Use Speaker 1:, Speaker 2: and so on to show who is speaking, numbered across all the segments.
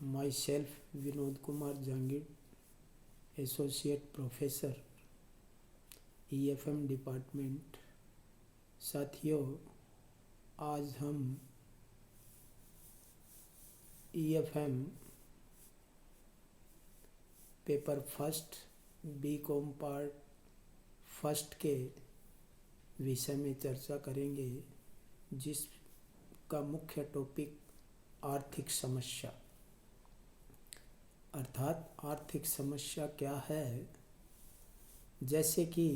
Speaker 1: myself Vinod Kumar Jangid, associate professor EFM department. साथियों, आज हम EFM paper first BCom part first के विषय में चर्चा करेंगे, जिसका मुख्य टॉपिक आर्थिक समस्या अर्थात आर्थिक समस्या क्या है। जैसे कि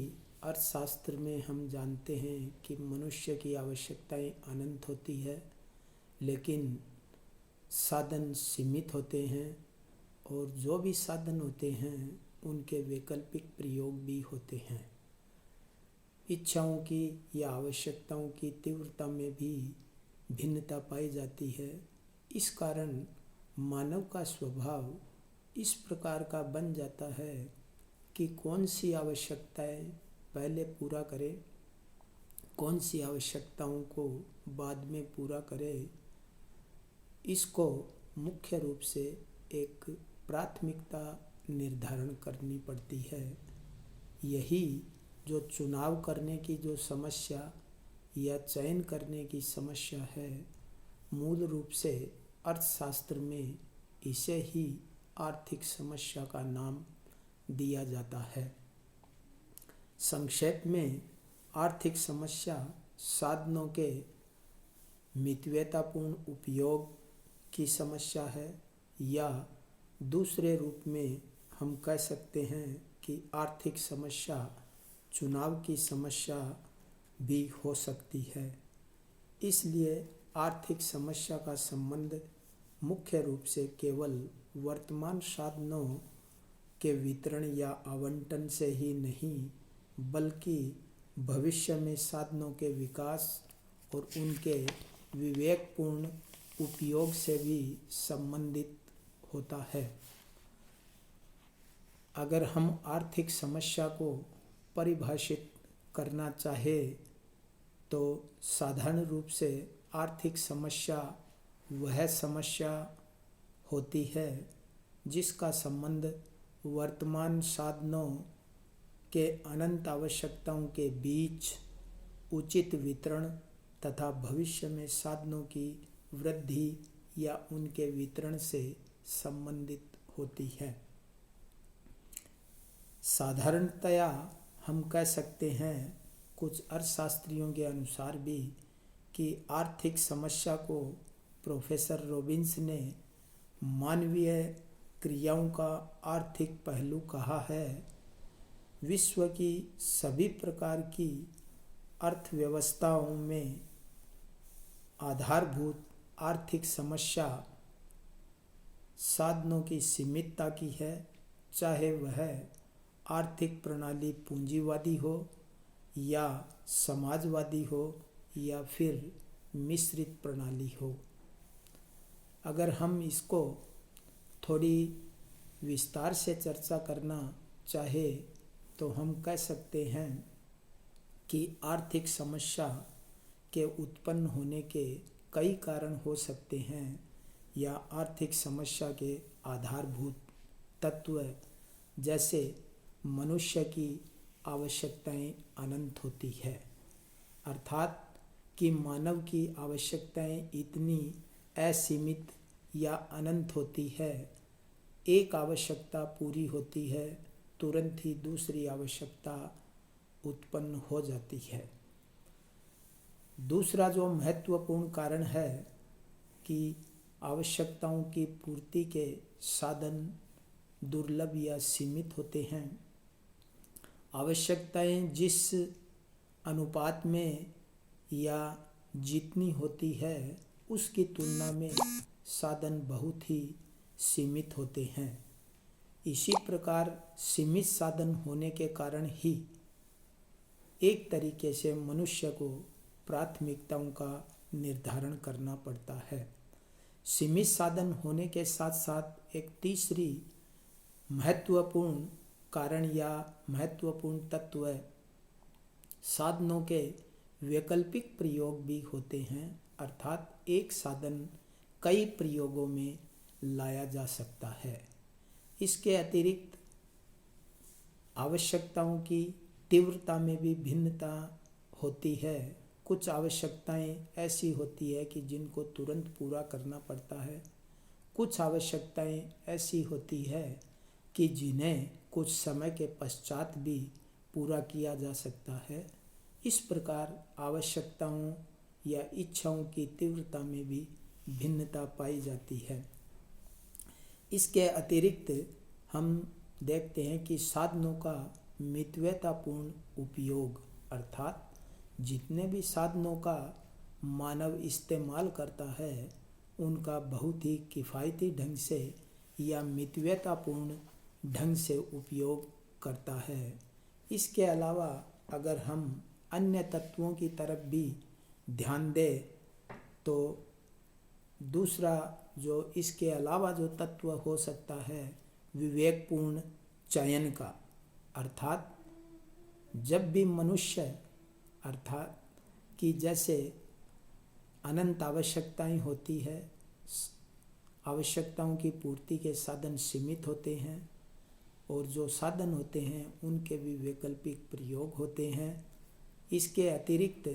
Speaker 1: अर्थशास्त्र में हम जानते हैं कि मनुष्य की आवश्यकताएं अनंत होती है, लेकिन साधन सीमित होते हैं और जो भी साधन होते हैं उनके वैकल्पिक प्रयोग भी होते हैं। इच्छाओं की या आवश्यकताओं की तीव्रता में भी भिन्नता पाई जाती है। इस कारण मानव का स्वभाव इस प्रकार का बन जाता है कि कौन सी आवश्यकताएं पहले पूरा करे, कौन सी आवश्यकताओं को बाद में पूरा करे। इसको मुख्य रूप से एक प्राथमिकता निर्धारण करनी पड़ती है। यही जो चुनाव करने की जो समस्या या चयन करने की समस्या है, मूल रूप से अर्थशास्त्र में इसे ही आर्थिक समस्या का नाम दिया जाता है। संक्षेप में आर्थिक समस्या साधनों के मितव्ययतापूर्ण उपयोग की समस्या है, या दूसरे रूप में हम कह सकते हैं कि आर्थिक समस्या चुनाव की समस्या भी हो सकती है। इसलिए आर्थिक समस्या का संबंध मुख्य रूप से केवल वर्तमान साधनों के वितरण या आवंटन से ही नहीं, बल्कि भविष्य में साधनों के विकास और उनके विवेकपूर्ण उपयोग से भी संबंधित होता है। अगर हम आर्थिक समस्या को परिभाषित करना चाहे तो साधारण रूप से आर्थिक समस्या वह समस्या होती है जिसका संबंध वर्तमान साधनों के अनंत आवश्यकताओं के बीच उचित वितरण तथा भविष्य में साधनों की वृद्धि या उनके वितरण से संबंधित होती है। साधारणतया हम कह सकते हैं, कुछ अर्थशास्त्रियों के अनुसार भी, कि आर्थिक समस्या को प्रोफेसर रॉबिन्स ने मानवीय क्रियाओं का आर्थिक पहलू कहा है। विश्व की सभी प्रकार की अर्थव्यवस्थाओं में आधारभूत आर्थिक समस्या साधनों की सीमितता की है, चाहे वह आर्थिक प्रणाली पूंजीवादी हो या समाजवादी हो या फिर मिश्रित प्रणाली हो। अगर हम इसको थोड़ी विस्तार से चर्चा करना चाहे तो हम कह सकते हैं कि आर्थिक समस्या के उत्पन्न होने के कई कारण हो सकते हैं, या आर्थिक समस्या के आधारभूत तत्व जैसे मनुष्य की आवश्यकताएं अनंत होती है, अर्थात कि मानव की आवश्यकताएं इतनी असीमित या अनंत होती है। एक आवश्यकता पूरी होती है, तुरंत ही दूसरी आवश्यकता उत्पन्न हो जाती है। दूसरा जो महत्वपूर्ण कारण है कि आवश्यकताओं की पूर्ति के साधन दुर्लभ या सीमित होते हैं। आवश्यकताएं जिस अनुपात में या जितनी होती है उसकी तुलना में साधन बहुत ही सीमित होते हैं। इसी प्रकार सीमित साधन होने के कारण ही एक तरीके से मनुष्य को प्राथमिकताओं का निर्धारण करना पड़ता है। सीमित साधन होने के साथ साथ एक तीसरी महत्वपूर्ण कारण या महत्वपूर्ण तत्व साधनों के वैकल्पिक प्रयोग भी होते हैं, अर्थात एक साधन कई प्रयोगों में लाया जा सकता है। इसके अतिरिक्त आवश्यकताओं की तीव्रता में भी भिन्नता होती है। कुछ आवश्यकताएं ऐसी होती है कि जिनको तुरंत पूरा करना पड़ता है, कुछ आवश्यकताएं ऐसी होती है कि जिन्हें कुछ समय के पश्चात भी पूरा किया जा सकता है। इस प्रकार आवश्यकताओं या इच्छाओं की तीव्रता में भी भिन्नता पाई जाती है। इसके अतिरिक्त हम देखते हैं कि साधनों का मितव्ययतापूर्ण उपयोग, अर्थात जितने भी साधनों का मानव इस्तेमाल करता है उनका बहुत ही किफ़ायती ढंग से या मितव्ययतापूर्ण ढंग से उपयोग करता है। इसके अलावा अगर हम अन्य तत्वों की तरफ भी ध्यान दें तो दूसरा जो इसके अलावा जो तत्व हो सकता है विवेकपूर्ण चयन का, अर्थात जब भी मनुष्य, अर्थात कि जैसे अनंत आवश्यकताएं होती है, आवश्यकताओं की पूर्ति के साधन सीमित होते हैं और जो साधन होते हैं उनके भी वैकल्पिक प्रयोग होते हैं। इसके अतिरिक्त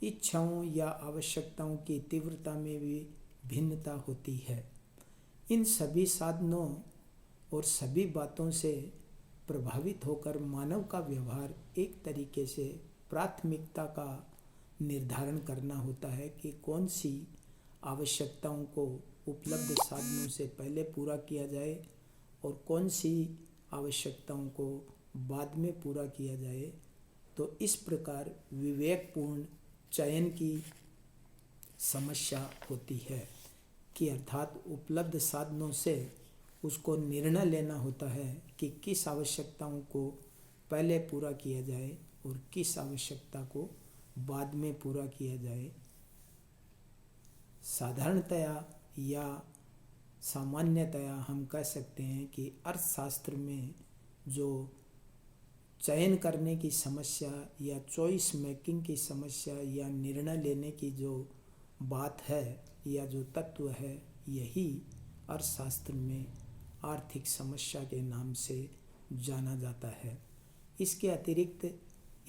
Speaker 1: इच्छाओं या आवश्यकताओं की तीव्रता में भी भिन्नता होती है। इन सभी साधनों और सभी बातों से प्रभावित होकर मानव का व्यवहार एक तरीके से प्राथमिकता का निर्धारण करना होता है कि कौन सी आवश्यकताओं को उपलब्ध साधनों से पहले पूरा किया जाए और कौन सी आवश्यकताओं को बाद में पूरा किया जाए। तो इस प्रकार विवेकपूर्ण चयन की समस्या होती है कि अर्थात उपलब्ध साधनों से उसको निर्णय लेना होता है कि किस आवश्यकताओं को पहले पूरा किया जाए और किस आवश्यकता को बाद में पूरा किया जाए। साधारणतया या सामान्यतया हम कह सकते हैं कि अर्थशास्त्र में जो चयन करने की समस्या या चॉइस मेकिंग की समस्या या निर्णय लेने की जो बात है या जो तत्व है, यही अर्थशास्त्र में आर्थिक समस्या के नाम से जाना जाता है। इसके अतिरिक्त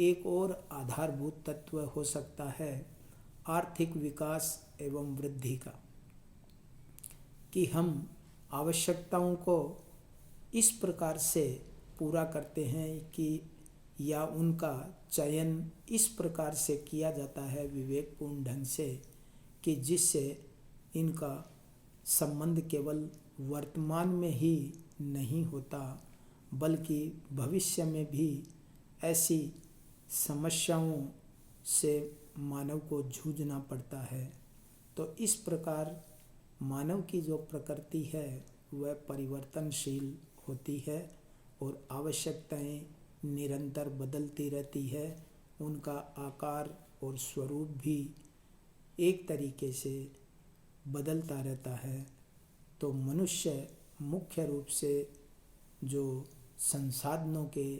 Speaker 1: एक और आधारभूत तत्व हो सकता है आर्थिक विकास एवं वृद्धि का, कि हम आवश्यकताओं को इस प्रकार से पूरा करते हैं कि या उनका चयन इस प्रकार से किया जाता है विवेकपूर्ण ढंग से कि जिससे इनका संबंध केवल वर्तमान में ही नहीं होता बल्कि भविष्य में भी ऐसी समस्याओं से मानव को जूझना पड़ता है। तो इस प्रकार मानव की जो प्रकृति है वह परिवर्तनशील होती है और आवश्यकताएं निरंतर बदलती रहती है। उनका आकार और स्वरूप भी एक तरीके से बदलता रहता है। तो मनुष्य मुख्य रूप से जो संसाधनों के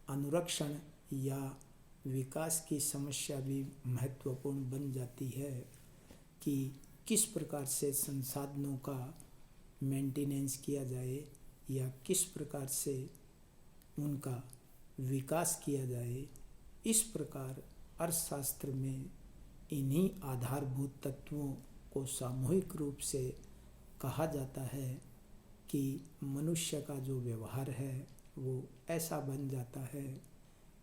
Speaker 1: अनुरक्षण या विकास की समस्या भी महत्वपूर्ण बन जाती है कि किस प्रकार से संसाधनों का मेंटेनेंस किया जाए या किस प्रकार से उनका विकास किया जाए। इस प्रकार अर्थशास्त्र में इन्हीं आधारभूत तत्वों को सामूहिक रूप से कहा जाता है कि मनुष्य का जो व्यवहार है वो ऐसा बन जाता है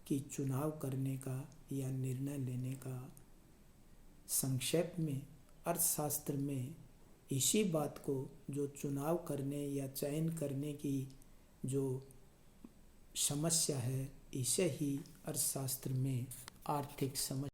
Speaker 1: कि चुनाव करने का या निर्णय लेने का, संक्षेप में अर्थशास्त्र में इसी बात को, जो चुनाव करने या चयन करने की जो समस्या है, इसे ही अर्थशास्त्र में आर्थिक समस्या